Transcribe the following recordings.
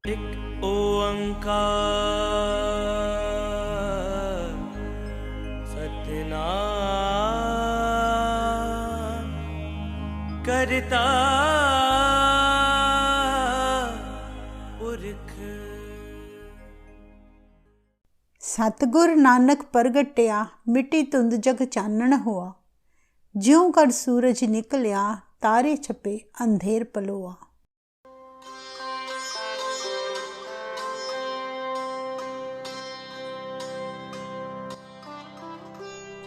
एक ओंकार सतनाम करता पुरख। सतगुर नानक प्रगटिया मिट्टी धुंद जग चानण हुआ। ज्यों कर सूरज निकलिया तारे छपे अंधेर पलोआ।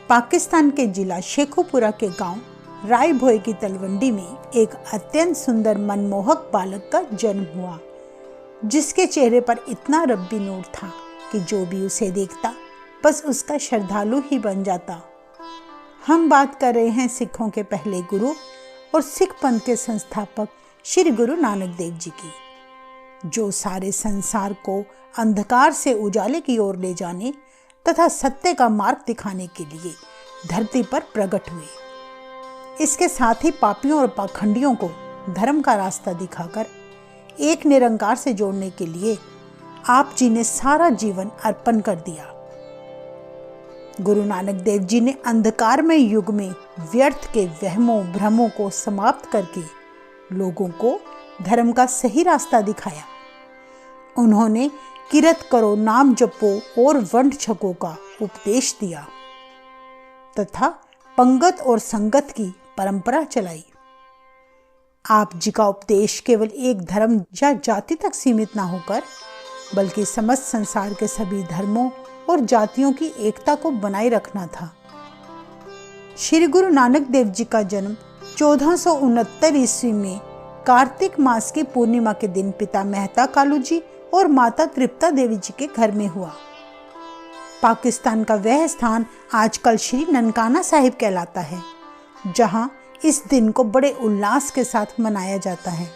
पाकिस्तान के जिला शेखुपुरा के गांव रायभोई की तलवंडी में एक अत्यंत सुंदर मनमोहक बालक का जन्म हुआ, जिसके चेहरे पर इतना रब्बी नूर था कि जो भी उसे देखता बस उसका श्रद्धालु ही बन जाता। हम बात कर रहे हैं सिखों के पहले गुरु और सिख पंथ के संस्थापक श्री गुरु नानक देव जी की, जो सारे संसार को अंधकार से उजाले की ओर ले जाने तथा सत्य का मार्ग दिखाने के लिए धरती पर प्रकट हुए। इसके साथ ही पापियों और पाखंडियों को धर्म का रास्ता दिखाकर एक निरंकार से जोड़ने के लिए आप जी ने सारा जीवन अर्पण कर दिया। गुरु नानक देव जी ने अंधकारमय युग में व्यर्थ के वहमों भ्रमों को समाप्त करके लोगों को धर्म का सही रास्ता दिखाया। उन्होंने किरत करो, नाम जपो और वंड छको का उपदेश दिया तथा पंगत और संगत की परंपरा चलाई। आप जी का उपदेश केवल एक धर्म या जाति तक सीमित न होकर बल्कि समस्त संसार के सभी धर्मों और जातियों की एकता को बनाए रखना था। श्री गुरु नानक देव जी का जन्म 1469 ईस्वी में कार्तिक मास की पूर्णिमा के दिन पिता मेहता कालू जी और माता तृप्ता देवी जी के घर में हुआ। पाकिस्तान का वह स्थान आजकल श्री ननकाना साहिब कहलाता है, जहां इस दिन को बड़े उल्लास के साथ मनाया जाता है।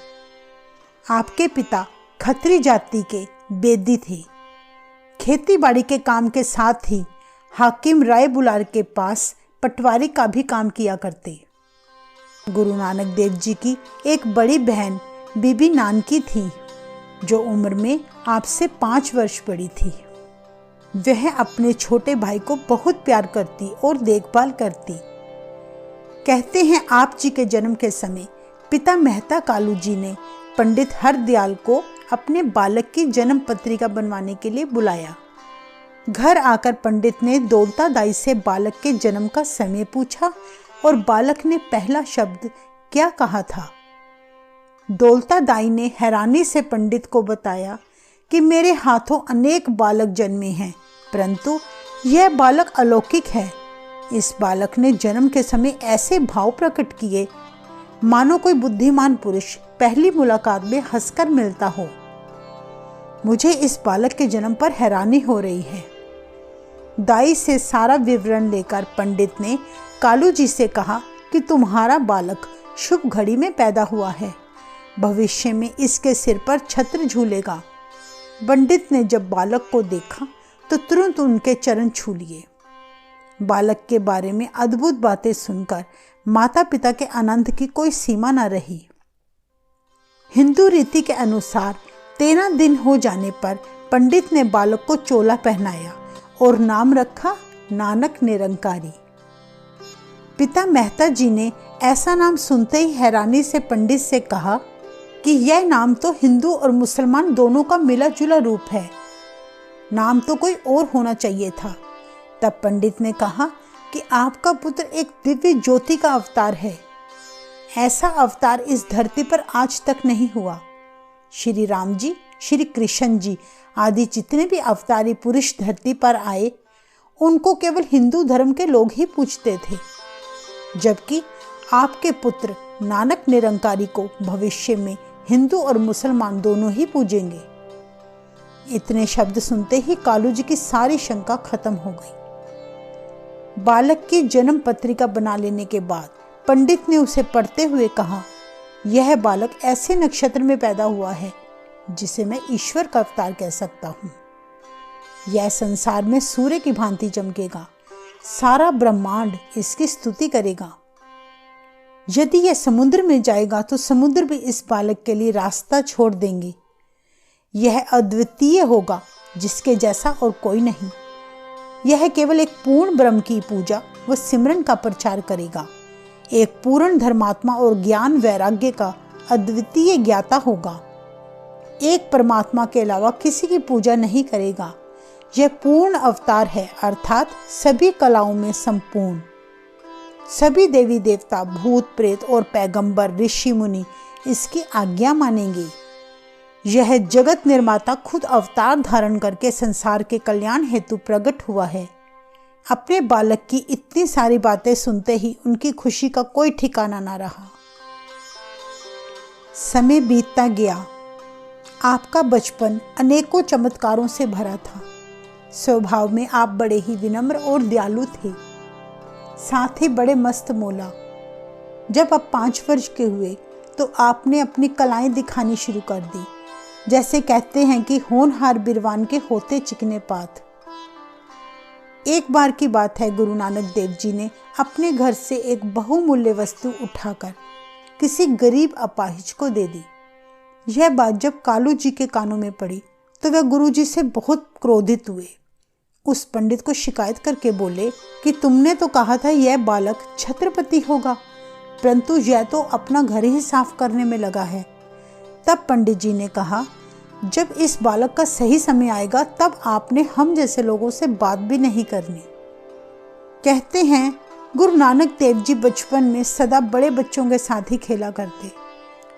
आपके पिता खत्री जाति के बेदी थे। खेती बाड़ी के काम के साथ ही हाकिम राय बुलार के पास पटवारी का भी काम किया करते। गुरु नानक देव जी की एक बड़ी बहन बीबी नानकी थी, जो उम्र में आपसे 5 वर्ष बड़ी थी। वह अपने छोटे भाई को बहुत प्यार करती और देखभाल करती। कहते हैं आप जी के जन्म के समय पिता मेहता कालू जी ने पंडित हरदयाल को अपने बालक की जन्म पत्रिका बनवाने के लिए बुलाया। घर आकर पंडित ने दौलता दाई से बालक के जन्म का समय पूछा और बालक ने पहला शब्द क्या कहा था। दौलता दाई ने हैरानी से पंडित को बताया कि मेरे हाथों अनेक बालक जन्मे हैं, परंतु यह बालक अलौकिक है। इस बालक ने जन्म के समय ऐसे भाव प्रकट किए मानो कोई बुद्धिमान पुरुष पहली मुलाकात में हंसकर मिलता हो। मुझे इस बालक के जन्म पर हैरानी हो रही है। दाई से सारा विवरण लेकर पंडित ने कालू जी से कहा कि तुम्हारा बालक शुभ घड़ी में पैदा हुआ है, भविष्य में इसके सिर पर छत्र झूलेगा। पंडित ने जब बालक को देखा तो तुरंत उनके चरण छू लिए। बालक के बारे में अद्भुत बातें सुनकर माता पिता के आनंद की कोई सीमा न रही। हिंदू रीति के अनुसार 13 दिन हो जाने पर पंडित ने बालक को चोला पहनाया और नाम रखा नानक निरंकारी। पिता मेहता जी ने ऐसा नाम सुनते ही हैरानी से पंडित से कहा कि यह नाम तो हिंदू और मुसलमान दोनों का मिला जुला रूप है, नाम तो कोई और होना चाहिए था। तब पंडित ने कहा कि आपका पुत्र एक दिव्य ज्योति का अवतार है। ऐसा अवतार इस धरती पर आज तक नहीं हुआ। श्री राम जी, श्री कृष्ण जी आदि जितने भी अवतारी पुरुष धरती पर आए, उनको केवल हिंदू धर्म के लोग ही पूजते थे, जबकि आपके पुत्र नानक निरंकारी को भविष्य में हिंदू और मुसलमान दोनों ही पूजेंगे। इतने शब्द सुनते ही कालू जी की सारी शंका खत्म हो गई। बालक की जन्म पत्रिका बना लेने के बाद पंडित ने उसे पढ़ते हुए कहा, यह बालक ऐसे नक्षत्र में पैदा हुआ है जिसे मैं ईश्वर का अवतार कह सकता हूँ। यह संसार में सूर्य की भांति चमकेगा, सारा ब्रह्मांड इसकी स्तुति करेगा। यदि यह समुद्र में जाएगा तो समुद्र भी इस बालक के लिए रास्ता छोड़ देंगे। यह अद्वितीय होगा, जिसके जैसा और कोई नहीं। यह केवल एक पूर्ण ब्रह्म की पूजा व सिमरन का प्रचार करेगा। एक पूर्ण धर्मात्मा और ज्ञान वैराग्य का अद्वितीय ज्ञाता होगा। एक परमात्मा के अलावा किसी की पूजा नहीं करेगा। यह पूर्ण अवतार है, अर्थात सभी कलाओं में संपूर्ण। सभी देवी देवता, भूत प्रेत और पैगंबर, ऋषि मुनि इसकी आज्ञा मानेंगे। यह जगत निर्माता खुद अवतार धारण करके संसार के कल्याण हेतु प्रकट हुआ है। अपने बालक की इतनी सारी बातें सुनते ही उनकी खुशी का कोई ठिकाना ना रहा। समय बीतता गया। आपका बचपन अनेकों चमत्कारों से भरा था। स्वभाव में आप बड़े ही विनम्र और दयालु थे, साथ ही बड़े मस्त मौला। जब आप 5 वर्ष के हुए तो आपने अपनी कलाएं दिखानी शुरू कर दी। जैसे कहते हैं कि होनहार बिरवान के होते चिकने पात। एक बार की बात है, गुरु नानक देव जी ने अपने घर से एक बहुमूल्य वस्तु उठाकर किसी गरीब अपाहिज को दे दी। यह बात जब कालू जी के कानों में पड़ी तो वह गुरु जी से बहुत क्रोधित हुए। उस पंडित को शिकायत करके बोले कि तुमने तो कहा था यह बालक छत्रपति होगा, परंतु यह तो अपना घर ही साफ करने में लगा है। तब पंडित जी ने कहा, जब इस बालक का सही समय आएगा तब आपने हम जैसे लोगों से बात भी नहीं करनी। कहते हैं गुरु नानक देव जी बचपन में सदा बड़े बच्चों के साथ ही खेला करते।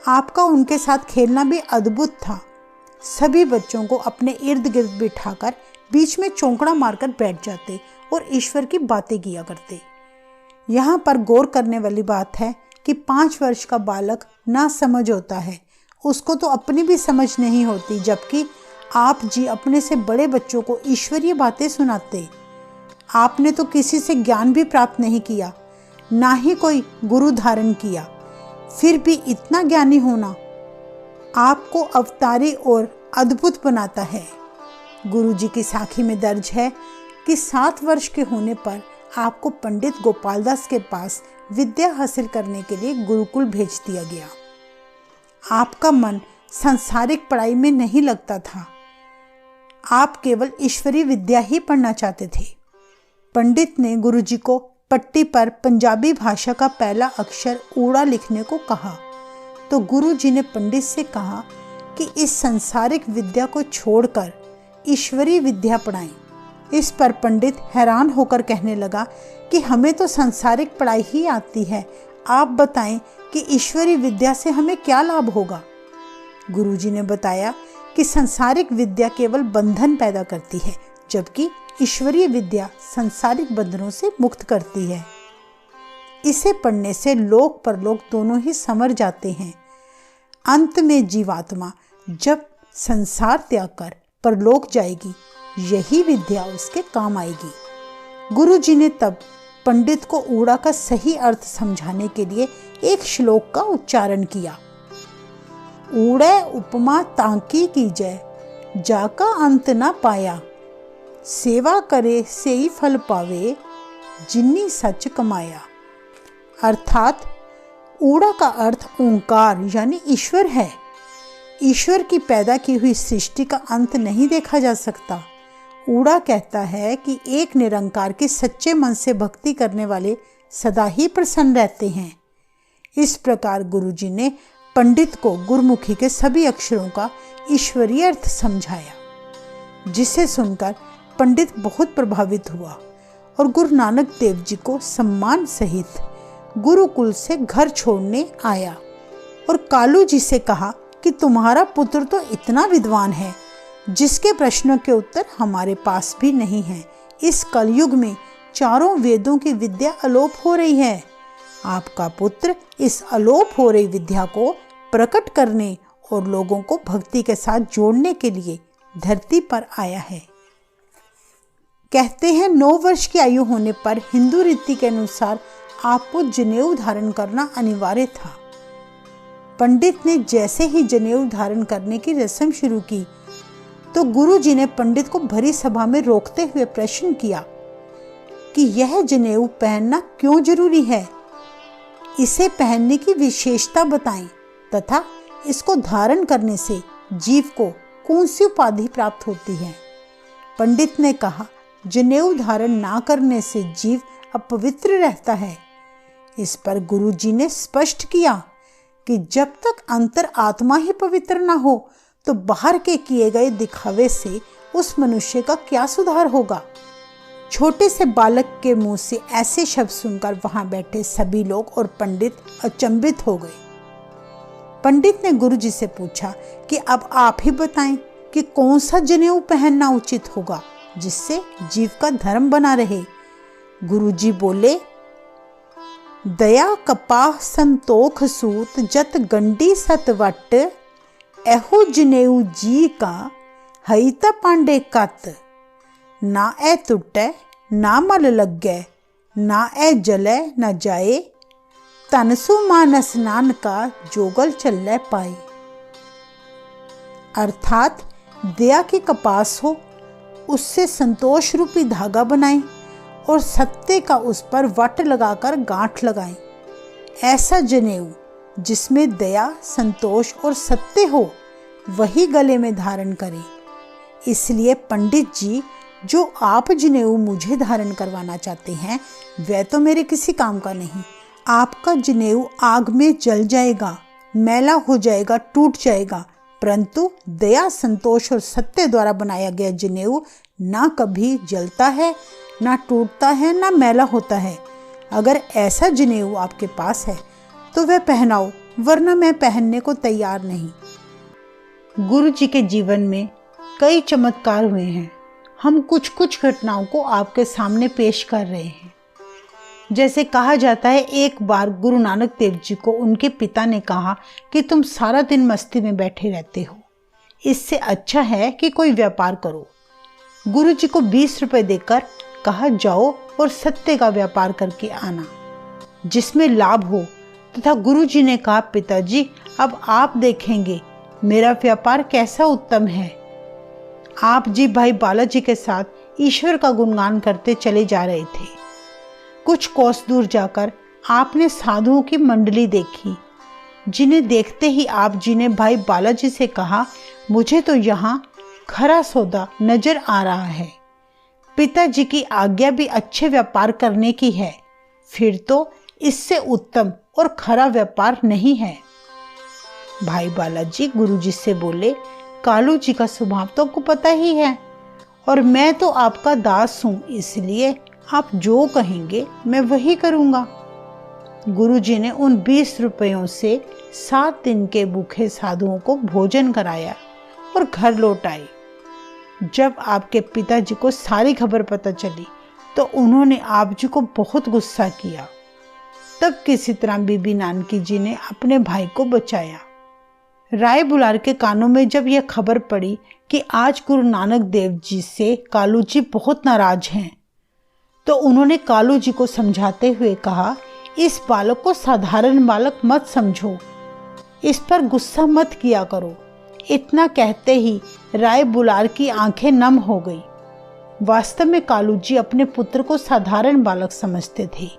आपका उनके साथ खेलना भी अद्भुत था। सभी बच्चों को अपने इर्द गिर्द बिठाकर बीच में चौंकड़ा मारकर बैठ जाते और ईश्वर की बातें किया करते। यहाँ पर गौर करने वाली बात है कि 5 वर्ष का बालक ना समझ होता है, उसको तो अपनी भी समझ नहीं होती, जबकि आप जी अपने से बड़े बच्चों को ईश्वरीय बातें सुनाते। आपने तो किसी से ज्ञान भी प्राप्त नहीं किया, ना ही कोई गुरु धारण किया, फिर भी इतना ज्ञानी होना आपको अवतारी और अद्भुत बनाता है। गुरु जी की साखी में दर्ज है कि 7 वर्ष के होने पर आपको पंडित गोपालदास के पास विद्या हासिल करने के लिए गुरुकुल भेज दिया गया। आपका मन सांसारिक पढ़ाई में नहीं लगता था, आप केवल ईश्वरीय विद्या ही पढ़ना चाहते थे। पंडित ने गुरु जी को पट्टी पर पंजाबी भाषा का पहला अक्षर ऊड़ा लिखने को कहा तो गुरु जी ने पंडित से कहा कि इस सांसारिक विद्या को छोड़कर ईश्वरीय विद्या पढ़ाएं। इस पर पंडित हैरान होकर कहने लगा कि हमें तो सांसारिक पढ़ाई ही आती है, आप बताएं कि ईश्वरीय विद्या से हमें क्या लाभ होगा। गुरु जी ने बताया कि सांसारिक विद्या केवल बंधन पैदा करती है, जबकि ईश्वरीय विद्या सांसारिक बंधनों से मुक्त करती है। इसे पढ़ने से लोक परलोक दोनों ही संवर जाते हैं। अंत में जीवात्मा जब संसार त्याग कर परलोक जाएगी, यही विद्या उसके काम आएगी। गुरु जी ने तब पंडित को ऊड़ा का सही अर्थ समझाने के लिए एक श्लोक का उच्चारण किया। ऊड़े उपमा तांकी कीजय, जाका अंत न पाया, सेवा करे सेई फल पावे, जिन्नी सच कमाया। अर्थात ऊड़ा का अर्थ ओंकार यानी ईश्वर है। ईश्वर की पैदा की हुई सृष्टि का अंत नहीं देखा जा सकता। ऊड़ा कहता है कि एक निरंकार के सच्चे मन से भक्ति करने वाले सदा ही प्रसन्न रहते हैं। इस प्रकार गुरुजी ने पंडित को गुरमुखी के सभी अक्षरों का ईश्वरीय अर्थ समझाया, जिसे सुनकर पंडित बहुत प्रभावित हुआ और गुरु नानक देव जी को सम्मान सहित गुरुकुल से घर छोड़ने आया और कालू जी से कहा कि तुम्हारा पुत्र तो इतना विद्वान है जिसके प्रश्नों के उत्तर हमारे पास भी नहीं है। इस कलयुग में चारों वेदों की विद्या अलोप हो रही है। आपका पुत्र इस अलोप हो रही विद्या को प्रकट करने और लोगों को भक्ति के साथ जोड़ने के लिए धरती पर आया है। कहते हैं 9 वर्ष की आयु होने पर हिंदू रीति के अनुसार आपको जनेऊ धारण करना अनिवार्य था। पंडित ने जैसे ही जनेऊ धारण करने की रस्म शुरू की तो गुरु जी ने पंडित को भरी सभा में रोकते हुए प्रश्न किया कि यह जनेऊ पहनना क्यों जरूरी है, इसे पहनने की विशेषता बताएं तथा इसको धारण करने से जीव को कौन सी उपाधि प्राप्त होती है? पंडित ने कहा, जनेऊ धारण ना करने से जीव अपवित्र रहता है। इस पर गुरुजी ने स्पष्ट किया कि जब तक अंतर आत्मा ही पवित्र ना हो तो बाहर के किए गए दिखावे से उस मनुष्य का क्या सुधार होगा। छोटे से बालक के मुंह से ऐसे शब्द सुनकर वहां बैठे सभी लोग और पंडित अचंभित हो गए। पंडित ने गुरुजी से पूछा कि अब आप ही बताएं कि कौन सा जनेऊ पहनना उचित होगा जिससे जीव का धर्म बना रहे। गुरुजी बोले, दया कपाह संतोख सूत जत गंडी सतवट एहो जनेऊ जी का हईत पांडे कत ना ए टुटे ना मल लगे ना ए जले न जाए तनसु मान स्नान का जोगल चल्ले पाए। अर्थात दया की कपास हो, उससे संतोष रूपी धागा बनाएं और सत्य का उस पर वट लगाकर गांठ लगाएं। ऐसा जनेऊ जिसमें दया, संतोष और सत्य हो वही गले में धारण करें। इसलिए पंडित जी, जो आप जनेऊ मुझे धारण करवाना चाहते हैं वह तो मेरे किसी काम का नहीं। आपका जनेऊ आग में जल जाएगा, मैला हो जाएगा, टूट जाएगा, परंतु दया, संतोष और सत्य द्वारा बनाया गया जनेऊ ना कभी जलता है, ना टूटता है, ना मैला होता है। अगर ऐसा जनेऊ आपके पास है तो वह पहनाओ, वरना मैं पहनने को तैयार नहीं। गुरु जी के जीवन में कई चमत्कार हुए हैं। हम कुछ कुछ घटनाओं को आपके सामने पेश कर रहे हैं। जैसे कहा जाता है, एक बार गुरु नानक देव जी को उनके पिता ने कहा कि तुम सारा दिन मस्ती में बैठे रहते हो, इससे अच्छा है कि कोई व्यापार करो। गुरु जी को 20 रुपए देकर कहा, जाओ और सत्य का व्यापार करके आना जिसमें लाभ हो। तथा गुरु जी ने कहा, पिताजी अब आप देखेंगे मेरा व्यापार कैसा उत्तम है। आप जी भाई बालाजी के साथ ईश्वर का गुणगान करते चले जा रहे थे। कुछ कोस दूर जाकर आपने साधुओं की मंडली देखी, जिन्हें देखते ही आप जी ने भाई बालाजी से कहा, मुझे तो यहाँ खरा सौदा नजर आ रहा है। पिताजी की आज्ञा भी अच्छे व्यापार करने की है, फिर तो इससे उत्तम और खरा व्यापार नहीं है। भाई बालाजी गुरुजी से बोले, कालू जी का स्वभाव तो आपको पता ही है और मैं तो आपका दास हूँ, इसलिए आप जो कहेंगे मैं वही करूँगा। गुरुजी ने उन 20 रुपयों से 7 दिन के भूखे साधुओं को भोजन कराया और घर लौट आए। जब आपके पिताजी को सारी खबर पता चली तो उन्होंने आप जी को बहुत गुस्सा किया। तब किसी तरह बीबी नानकी जी ने अपने भाई को बचाया। राय बुलार के कानों में जब यह खबर पड़ी कि आज गुरु नानक देव जी से कालू जी बहुत नाराज हैं, तो उन्होंने कालू जी को समझाते हुए कहा, इस बालक को साधारण बालक मत समझो, इस पर गुस्सा मत किया करो। इतना कहते ही राय बुलार की आंखें नम हो गई। वास्तव में कालू जी अपने पुत्र को साधारण बालक समझते थे।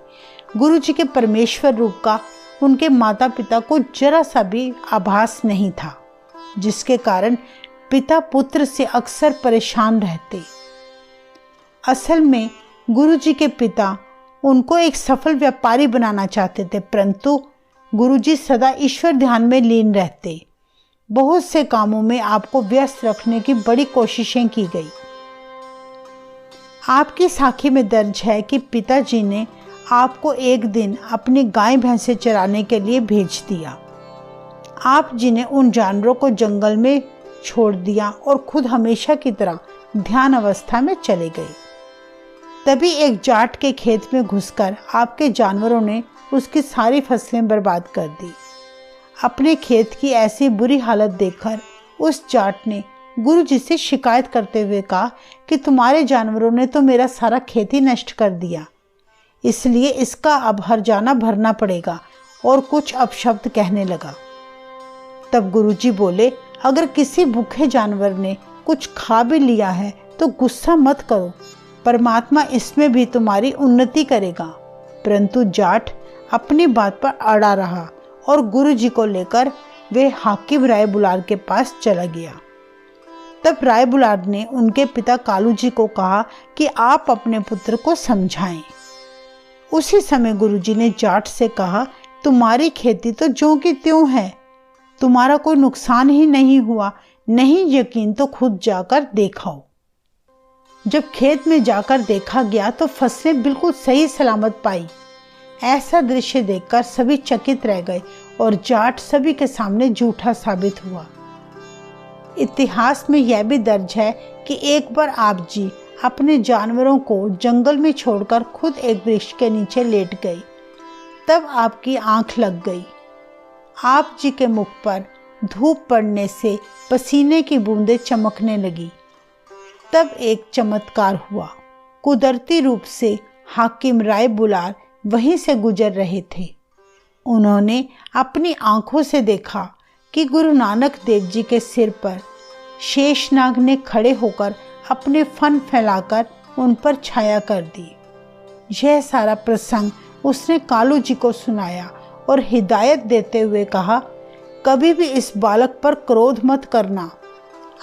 गुरु जी के परमेश्वर रूप का उनके माता पिता को जरा सा भी आभास नहीं था, जिसके कारण पिता पुत्र से अक्सर परेशान रहते। असल में गुरु जी के पिता उनको एक सफल व्यापारी बनाना चाहते थे, परंतु गुरु जी सदा ईश्वर ध्यान में लीन रहते। बहुत से कामों में आपको व्यस्त रखने की बड़ी कोशिशें की गई। आपकी साखी में दर्ज है कि पिताजी ने आपको एक दिन अपनी गाय भैंसे चराने के लिए भेज दिया। आप जी ने उन जानवरों को जंगल में छोड़ दिया और खुद हमेशा की तरह ध्यान अवस्था में चले गए। तभी एक जाट के खेत में घुसकर आपके जानवरों ने उसकी सारी फसलें बर्बाद कर दी। अपने खेत की ऐसी बुरी हालत देखकर उस जाट ने गुरु जी से शिकायत करते हुए कहा कि तुम्हारे जानवरों ने तो मेरा सारा खेती नष्ट कर दिया, इसलिए इसका अब हर्जाना भरना पड़ेगा, और कुछ अपशब्द कहने लगा। तब गुरुजी बोले, अगर किसी भूखे जानवर ने कुछ खा भी लिया है तो गुस्सा मत करो, परमात्मा इसमें भी तुम्हारी उन्नति करेगा। परंतु जाट अपनी बात पर अड़ा रहा और गुरुजी को लेकर वे हाकिम राय बुलार के पास चला गया। तब राय बुलार ने उनके पिता कालू जी को कहा कि आप अपने पुत्र को समझाएं। उसी समय गुरुजी ने जाट से कहा, तुम्हारी खेती तो ज्यों की त्यों है, तुम्हारा कोई नुकसान ही नहीं हुआ, नहीं यकीन तो खुद जाकर देखाओ। जब खेत में जाकर देखा गया तो फसलें बिल्कुल सही सलामत पाई। ऐसा दृश्य देखकर सभी चकित रह गए और जाट सभी के सामने झूठा साबित हुआ। इतिहास में यह भी दर्ज है कि एक बार आप जी अपने जानवरों को जंगल में छोड़कर खुद एक वृक्ष के नीचे लेट गए। तब आपकी आंख लग गई। आप जी के मुख पर धूप पड़ने से पसीने की बूंदें चमकने लगी। तब एक चमत्कार हुआ। कुदरती रूप से हाकिम राय बुलार वहीं से गुजर रहे थे। उन्होंने अपनी आंखों से देखा कि गुरु नानक देव जी के सिर पर शेषनाग ने खड़े होकर अपने फन फैलाकर उन पर छाया कर दी। यह सारा प्रसंग उसने कालू जी को सुनाया और हिदायत देते हुए कहा, कभी भी इस बालक पर क्रोध मत करना।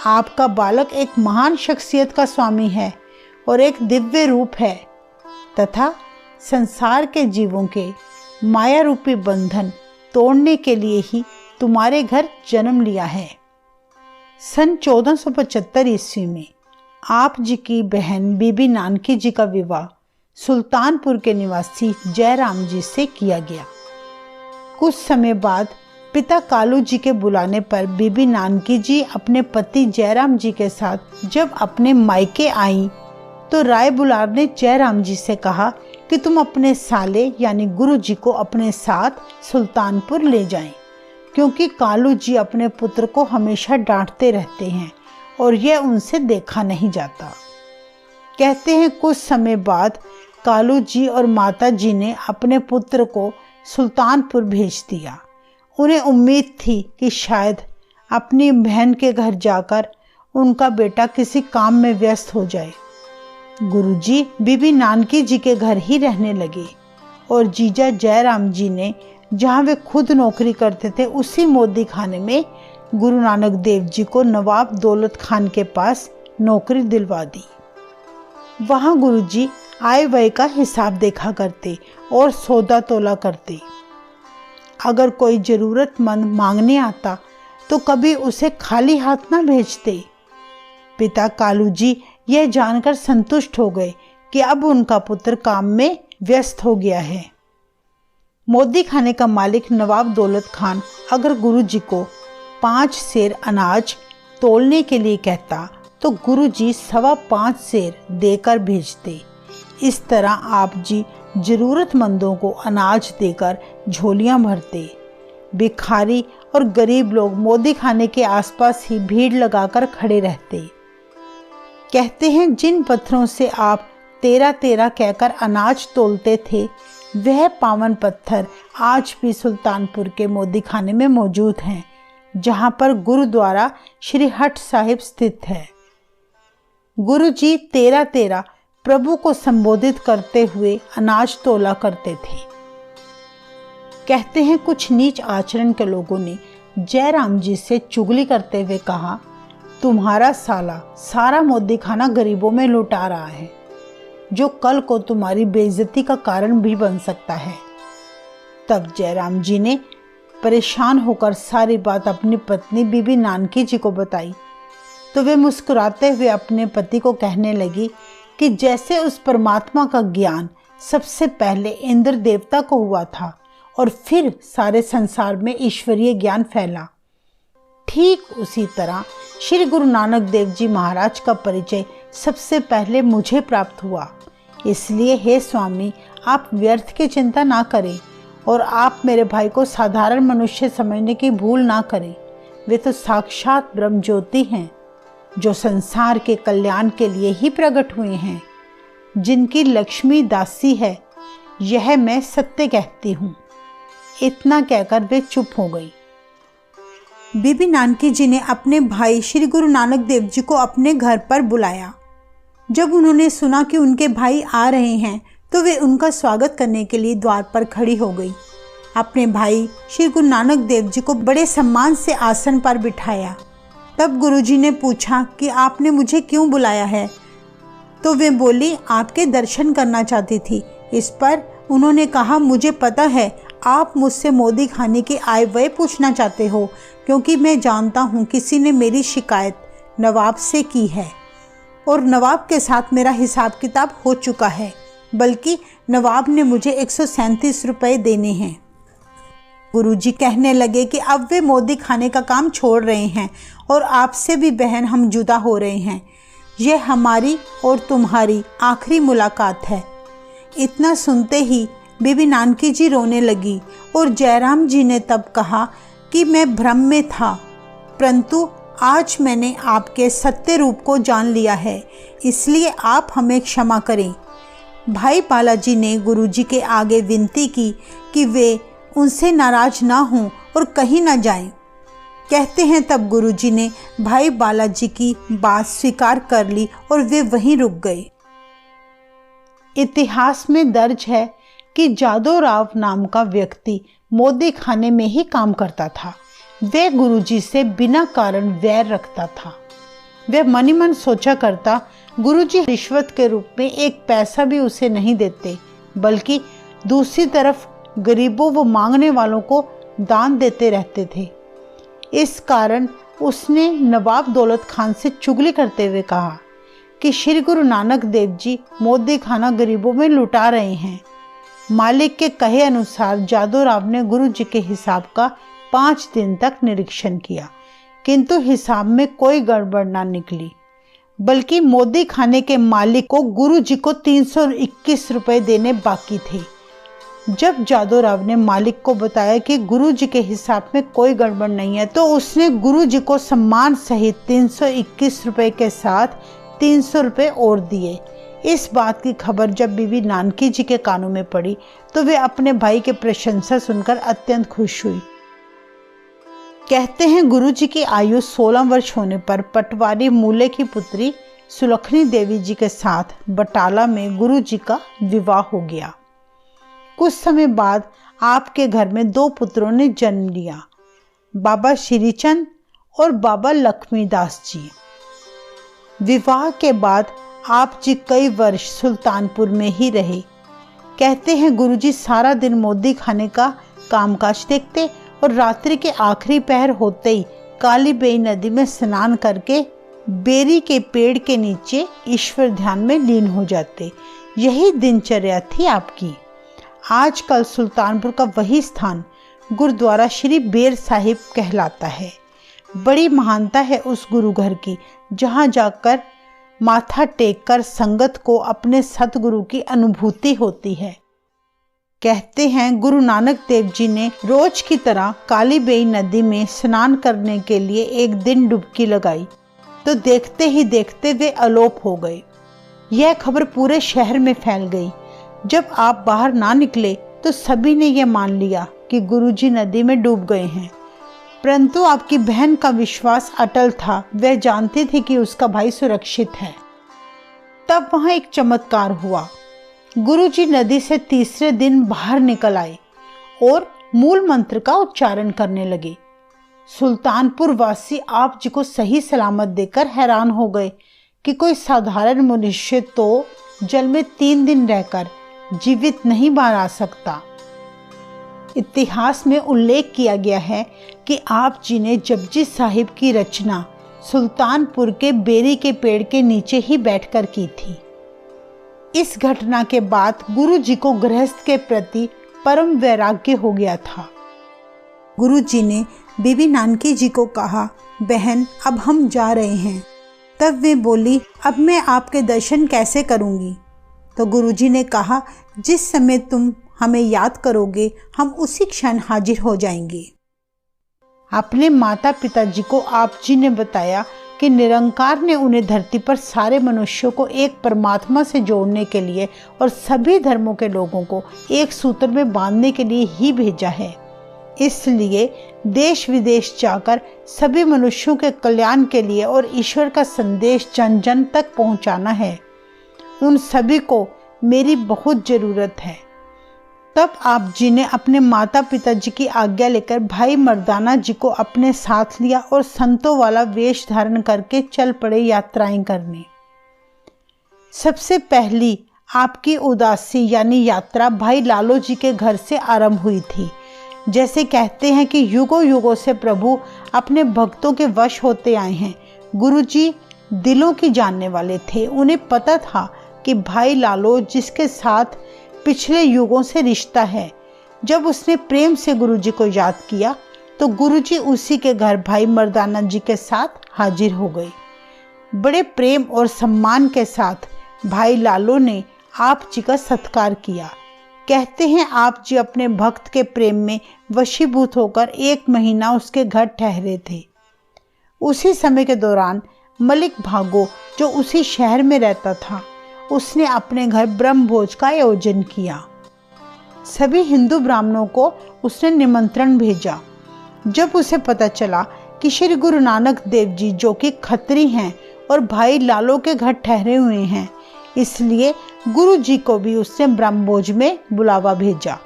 आपका बालक एक महान शख्सियत का स्वामी है और एक दिव्य रूप है तथा संसार के जीवों के माया रूपी बंधन तोड़ने के लिए ही तुम्हारे घर जन्म लिया है। सन 1475 ईस्वी में आप जी की बहन बीबी नानकी जी का विवाह सुल्तानपुर के निवासी जयराम जी से किया गया। कुछ समय बाद पिता कालू जी के बुलाने पर बीबी नानकी जी अपने पति जयराम जी के साथ जब अपने मायके आईं तो राय बुलार ने जयराम जी से कहा कि तुम अपने साले यानी गुरु जी को अपने साथ सुल्तानपुर ले जाएं, क्योंकि कालू जी अपने पुत्र को हमेशा डांटते रहते हैं और यह उनसे देखा नहीं जाता। कहते हैं कुछ समय बाद कालू जी और माता जी ने अपने पुत्र को सुल्तानपुर भेज दिया। उन्हें उम्मीद थी कि शायद अपनी बहन के घर जाकर उनका बेटा किसी काम में व्यस्त हो जाए। गुरुजी बीबी नानकी जी के घर ही रहने लगे और जीजा जयराम जी ने जहाँ वे खुद नौकरी करते थे उसी मोदी खाने में गुरु नानक देव जी को नवाब दौलत खान के पास नौकरी दिलवा दी। वहाँ गुरुजी आय व्यय का हिसाब देखा करते और सौदा तोला करते। अगर कोई जरूरतमंद मांगने आता तो कभी उसे खाली हाथ ना भेजते। पिता कालू जी यह जानकर संतुष्ट हो गए कि अब उनका पुत्र काम में व्यस्त हो गया है। मोदी खाने का मालिक नवाब दौलत खान अगर गुरु जी को 5 सेर अनाज तोलने के लिए कहता तो गुरु जी 5.25 सेर देकर भेजते। इस तरह आप जी जरूरतमंदों को अनाज देकर झोलियां भरते। भिखारी और गरीब लोग मोदी खाने के आसपास ही भीड़ लगाकर खड़े रहते। कहते हैं जिन पत्थरों से आप 13-13 कहकर अनाज तोलते थे वह पावन पत्थर आज भी सुल्तानपुर के मोदी खाने में मौजूद हैं, जहां पर गुरुद्वारा श्री हट साहिब स्थित है। गुरु जी 13-13 प्रभु को संबोधित करते हुए अनाज तोला करते थे। कहते हैं कुछ नीच आचरण के लोगों ने जयराम जी से चुगली करते हुए कहा, तुम्हारा साला सारा मोदी खाना गरीबों में लुटा रहा है, जो कल को तुम्हारी बेइज्जती का कारण भी बन सकता है। तब जयराम जी ने परेशान होकर सारी बात अपनी पत्नी बीबी नानकी जी को बताई तो वे मुस्कुराते हुए अपने पति को कहने लगी कि जैसे उस परमात्मा का ज्ञान सबसे पहले इंद्र देवता को हुआ था और फिर सारे संसार में ईश्वरीय ज्ञान फैला, ठीक उसी तरह श्री गुरु नानक देव जी महाराज का परिचय सबसे पहले मुझे प्राप्त हुआ। इसलिए हे स्वामी, आप व्यर्थ की चिंता ना करें और आप मेरे भाई को साधारण मनुष्य समझने की भूल ना करें। वे तो साक्षात ब्रह्म ज्योति हैं, जो संसार के कल्याण के लिए ही प्रकट हुए हैं, जिनकी लक्ष्मी दासी है, यह मैं सत्य कहती हूँ। इतना कहकर वे चुप हो गई। बीबी नानकी जी ने अपने भाई श्री गुरु नानक देव जी को अपने घर पर बुलाया। जब उन्होंने सुना कि उनके भाई आ रहे हैं तो वे उनका स्वागत करने के लिए द्वार पर खड़ी हो गई। अपने भाई श्री गुरु नानक देव जी को बड़े सम्मान से आसन पर बिठाया तब गुरुजी ने पूछा कि आपने मुझे क्यों बुलाया है? तो वे बोली, आपके दर्शन करना चाहती थी। इस पर उन्होंने कहा, मुझे पता है आप मुझसे मोदी खाने की आय व्यय पूछना चाहते हो, क्योंकि मैं जानता हूँ किसी ने मेरी शिकायत नवाब से की है और नवाब के साथ मेरा हिसाब किताब हो चुका है, बल्कि नवाब ने मुझे 137 रुपये देने हैं। गुरुजी कहने लगे कि अब वे मोदी खाने का काम छोड़ रहे हैं और आपसे भी बहन हम जुदा हो रहे हैं। यह हमारी और तुम्हारी आखिरी मुलाकात है। इतना सुनते ही बीबी नानकी जी रोने लगी और जयराम जी ने तब कहा कि मैं भ्रम में था, परंतु आज मैंने आपके सत्य रूप को जान लिया है, इसलिए आप हमें क्षमा करें। भाई बालाजी ने गुरुजी के आगे विनती की कि वे उनसे नाराज ना हों और कहीं ना जाएं। कहते हैं तब गुरुजी ने भाई बालाजी की बात स्वीकार कर ली और वे वहीं रुक गए। इतिहास में दर्ज है कि जादव राव नाम का व्यक्ति मोदी खाने में ही काम करता था। वह गुरुजी से बिना कारण वैर रखता था। वह मन ही मन सोचा करता, गुरुजी रिश्वत के रूप में एक पैसा भी उसे नहीं देते, बल्कि दूसरी तरफ गरीबों व मांगने वालों को दान देते रहते थे। इस कारण उसने नवाब दौलत खान से चुगली करते हुए कहा कि श्री गुरु नानक देव जी मोदी खाना गरीबों में लुटा रहे हैं। मालिक के कहे अनुसार जादव राव ने गुरु जी के हिसाब का 5 दिन तक निरीक्षण किया, किंतु हिसाब में कोई गड़बड़ ना निकली, बल्कि मोदी खाने के मालिक को गुरु जी को 321 रुपये देने बाकी थे। जब जादव राव ने मालिक को बताया कि गुरु जी के हिसाब में कोई गड़बड़ नहीं है, तो उसने गुरु जी को सम्मान सहित 321 रुपये के साथ 300 रुपये और दिए। इस बात की खबर जब बीबी नानकी जी के कानों में पड़ी तो वे अपने भाई के प्रशंसा सुनकर अत्यंत खुश हुई। कहते हैं गुरु जी की आयु 16 वर्ष होने पर पटवारी मूले की पुत्री सुलखनी देवी जी के साथ बटाला में गुरु जी का विवाह हो गया। कुछ समय बाद आपके घर में 2 पुत्रों ने जन्म लिया, बाबा श्रीचंद और बाबा लक्ष्मीदास जी। विवाह के बाद आप जी कई वर्ष सुल्तानपुर में ही रहे। कहते हैं गुरुजी सारा दिन मोदी खाने का कामकाज देखते और रात्रि के आखिरी पहर होते ही काली बेई नदी में स्नान करके बेरी के पेड़ के नीचे ईश्वर ध्यान में लीन हो जाते। यही दिनचर्या थी आपकी। आजकल सुल्तानपुर का वही स्थान गुरुद्वारा श्री बेर साहिब कहलाता है। बड़ी महानता है उस गुरु घर की, जहाँ जाकर माथा टेककर संगत को अपने सतगुरु की अनुभूति होती है। कहते हैं गुरु नानक देव जी ने रोज की तरह काली बेई नदी में स्नान करने के लिए एक दिन डुबकी लगाई, तो देखते ही देखते वे अलोप हो गए। यह खबर पूरे शहर में फैल गई। जब आप बाहर ना निकले तो सभी ने यह मान लिया कि गुरुजी नदी में डूब गए हैं, परंतु आपकी बहन का विश्वास अटल था। वह जानती थी कि उसका भाई सुरक्षित है। तब वहां एक चमत्कार हुआ। गुरुजी नदी से तीसरे दिन बाहर निकल आए और मूल मंत्र का उच्चारण करने लगे। सुल्तानपुर वासी आप जी को सही सलामत देखकर हैरान हो गए कि कोई साधारण मनुष्य तो जल में 3 दिन रहकर जीवित नहीं बाहर आ सकता। इतिहास में उल्लेख किया गया है कि आप जी ने जपजी साहिब की रचना सुल्तानपुर के बेरी के पेड़ के नीचे ही बैठकर की थी। इस घटना के बाद गुरु जी को गृहस्थ के प्रति परम वैराग्य हो गया था। गुरु जी ने बीबी नानकी जी को कहा, बहन अब हम जा रहे हैं। तब वे बोली, अब मैं आपके दर्शन कैसे करूंगी? तो गुरुजी ने कहा, जिस समय तुम हमें याद करोगे हम उसी क्षण हाजिर हो जाएंगे। अपने माता पिताजी को आप जी ने बताया कि निरंकार ने उन्हें धरती पर सारे मनुष्यों को एक परमात्मा से जोड़ने के लिए और सभी धर्मों के लोगों को एक सूत्र में बांधने के लिए ही भेजा है। इसलिए देश विदेश जाकर सभी मनुष्यों के कल्याण के लिए और ईश्वर का संदेश जन जन तक पहुंचाना है। उन सभी को मेरी बहुत ज़रूरत है। तब आप जी ने अपने माता पिता जी की आज्ञा लेकर भाई मर्दाना जी को अपने साथ लिया और संतों वाला वेश धारण करके चल पड़े यात्राएं करने। सबसे पहली आपकी उदासी यानी यात्रा भाई लालो जी के घर से आरंभ हुई थी। जैसे कहते हैं कि युगों युगों से प्रभु अपने भक्तों के वश होते आए हैं। गुरु जी दिलों की जानने वाले थे। उन्हें पता था कि भाई लालो जिसके साथ पिछले युगों से रिश्ता है, जब उसने प्रेम से गुरु जी को याद किया तो गुरु जी उसी के घर भाई मर्दाना जी के साथ हाजिर हो गए। बड़े प्रेम और सम्मान के साथ भाई लालो ने आप जी का सत्कार किया। कहते हैं आप जी अपने भक्त के प्रेम में वशीभूत होकर 1 महीना उसके घर ठहरे थे। उसी समय के दौरान मलिक भागो जो उसी शहर में रहता था, उसने अपने घर ब्रह्म भोज का आयोजन किया। सभी हिंदू ब्राह्मणों को उसने निमंत्रण भेजा। जब उसे पता चला कि श्री गुरु नानक देव जी जो कि खत्री हैं और भाई लालो के घर ठहरे हुए हैं, इसलिए गुरु जी को भी उसने ब्रह्मभोज में बुलावा भेजा।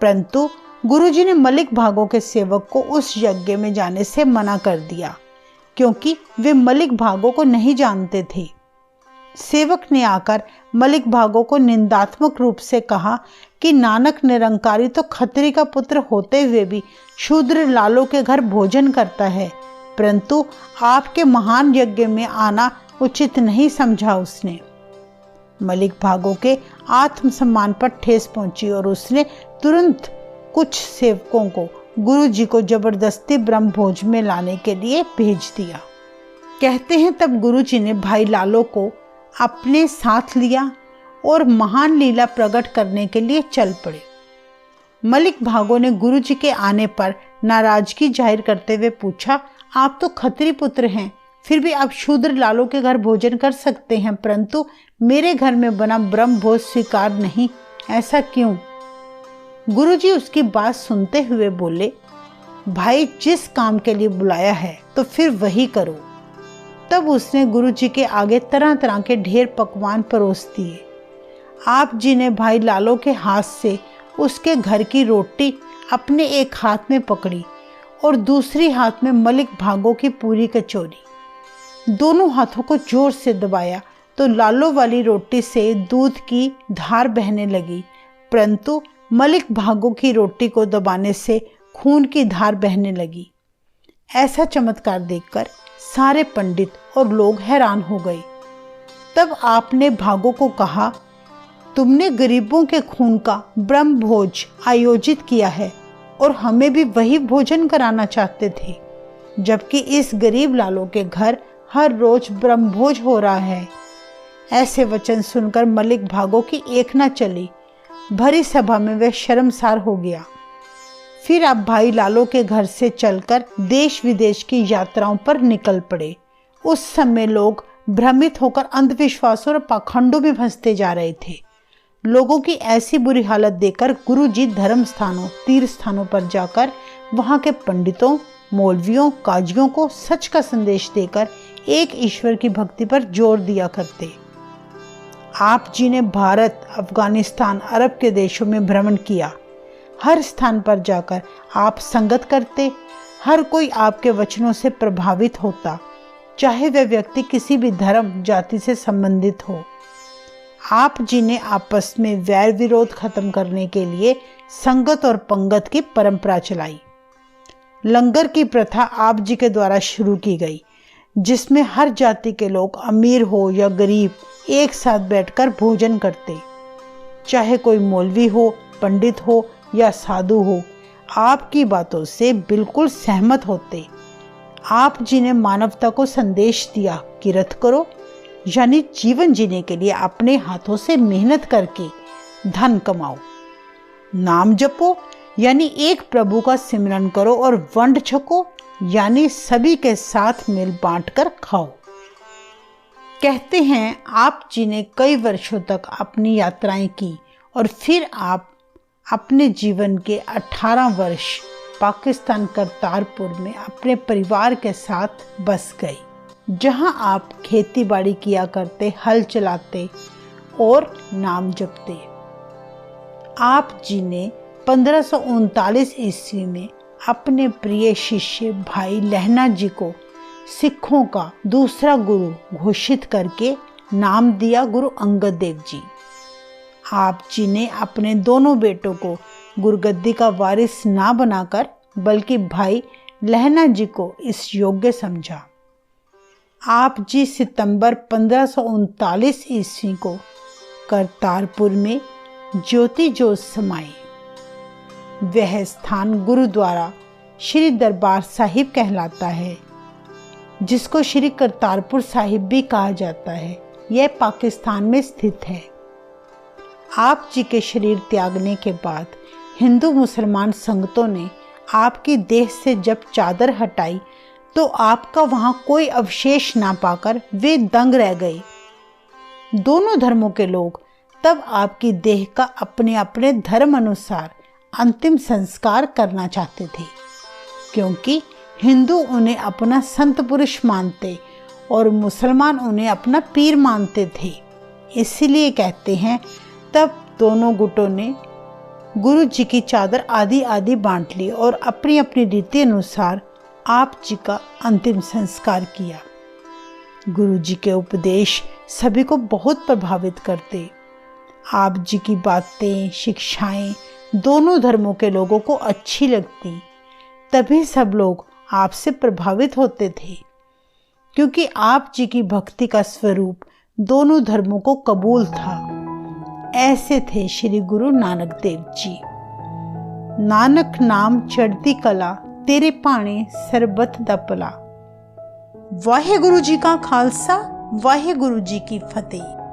परंतु गुरु जी ने मलिक भागो के सेवक को उस यज्ञ में जाने से मना कर दिया, क्योंकि वे मलिक भागो को नहीं जानते थे। सेवक ने आकर मलिक भागो को निंदात्मक रूप से कहा कि नानक निरंकारी तो खत्री का पुत्र होते हुए भी शूद्र लालो के घर भोजन करता है, परंतु आपके महान यज्ञ में आना उचित नहीं समझा उसने। मलिक भागो के आत्मसम्मान पर ठेस पहुंची और उसने तुरंत कुछ सेवकों को गुरु जी को जबरदस्ती ब्रह्म भोज में लाने के लिए भेज दिया। कहते हैं तब गुरु जी ने भाई लालो को अपने साथ लिया और महान लीला प्रकट करने के लिए चल पड़े। मलिक भागो ने गुरु जी के आने पर नाराजगी जाहिर करते हुए पूछा, आप तो खत्री पुत्र हैं, फिर भी आप शूद्र लालो के घर भोजन कर सकते हैं, परंतु मेरे घर में बना ब्रह्म भोज स्वीकार नहीं, ऐसा क्यों? गुरुजी उसकी बात सुनते हुए बोले, भाई जिस काम के लिए बुलाया है तो फिर वही करो। तब उसने गुरुजी के आगे तरह तरह के ढेर पकवान परोस दिए। आप जी ने भाई लालो के हाथ से उसके घर की रोटी अपने एक हाथ में पकड़ी और दूसरी हाथ में मलिक भागो की पूरी कचौरी। दोनों हाथों को जोर से दबाया तो लालो वाली रोटी से दूध की धार बहने लगी, परंतु मलिक भागो की रोटी को दबाने से खून की धार बहने लगी। ऐसा चमत्कार देखकर सारे पंडित और लोग हैरान हो गए। तब आपने भागो को कहा, तुमने गरीबों के खून का ब्रह्म भोज आयोजित किया है और हमें भी वही भोजन कराना चाहते थे, जबकि इस गरीब लालो के घर हर रोज ब्रह्म भोज हो रहा है। ऐसे वचन सुनकर मलिक भागो की एक न चली। भरी सभा में वह शर्मसार हो गया। फिर आप भाई लालो के घर से चलकर देश विदेश की यात्राओं पर निकल पड़े। उस समय लोग भ्रमित होकर अंधविश्वासों और पाखंडों में फंसते जा रहे थे। लोगों की ऐसी बुरी हालत देखकर गुरुजी धर्म स्थानों, तीर्थ स्थानों पर जाकर वहां के पंडितों, मौलवियों, काजियों को सच का संदेश देकर एक ईश्वर की भक्ति पर जोर दिया करते। आप जी ने भारत, अफगानिस्तान, अरब के देशों में भ्रमण किया। हर स्थान पर जाकर आप संगत करते। हर कोई आपके वचनों से प्रभावित होता, चाहे वह व्यक्ति किसी भी धर्म, जाति से संबंधित हो। आप जी ने आपस में वैर विरोध खत्म करने के लिए संगत और पंगत की परंपरा चलाई। लंगर की प्रथा आप जी के द्वारा शुरू की गई, जिसमें हर जाति के लोग, अमीर हो या गरीब, एक साथ बैठकर भोजन करते। चाहे कोई मौलवी हो, पंडित हो या साधु हो, आपकी बातों से बिल्कुल सहमत होते। आप जी ने मानवता को संदेश दिया कि रत करो, यानी जीवन जीने के लिए अपने हाथों से मेहनत करके धन कमाओ। नाम जपो, यानी एक प्रभु का सिमरन करो, और वंड छको, यानी सभी के साथ मिल बांट कर खाओ। कहते हैं आप जी ने कई वर्षों तक अपनी यात्राएं की और फिर आप अपने जीवन के 18 वर्ष पाकिस्तान करतारपुर में अपने परिवार के साथ बस गए, जहां आप खेती बाड़ी किया करते, हल चलाते और नाम जपते। आप जी ने 1539 ईस्वी में अपने प्रिय शिष्य भाई लहना जी को सिखों का दूसरा गुरु घोषित करके नाम दिया गुरु अंगद देव जी। आप जी ने अपने दोनों बेटों को गुरुगद्दी का वारिस ना बनाकर बल्कि भाई लहना जी को इस योग्य समझा। आप जी सितंबर 1539 ईस्वी को करतारपुर में ज्योति जोत समाए। वह स्थान गुरुद्वारा श्री दरबार साहिब कहलाता है, जिसको श्री करतारपुर साहिब भी कहा जाता है। यह पाकिस्तान में स्थित है। आप जी के शरीर त्यागने के बाद हिंदू मुसलमान संगतों ने आपकी देह से जब चादर हटाई तो आपका वहां कोई अवशेष ना पाकर वे दंग रह गए। दोनों धर्मों के लोग तब आपकी देह का अपने अपने धर्म अनुसार अंतिम संस्कार करना चाहते थे, क्योंकि हिंदू उन्हें अपना संत पुरुष मानते और मुसलमान उन्हें अपना पीर मानते थे। इसीलिए कहते हैं तब दोनों गुटों ने गुरु जी की चादर आधी आधी बांट ली और अपनी अपनी रीति अनुसार आप जी का अंतिम संस्कार किया। गुरु जी के उपदेश सभी को बहुत प्रभावित करते। आप जी की बातें शिक्षाएं दोनों धर्मों के लोगों को अच्छी लगती, तभी सब लोग आपसे प्रभावित होते थे, क्योंकि आप जी की भक्ति का स्वरूप दोनों धर्मों को कबूल था। ऐसे थे श्री गुरु नानक देव जी। नानक नाम चढ़ती कला तेरे पाने सरबत दा भला। वाहे गुरु जी का खालसा, वाहे गुरु जी की फतेह।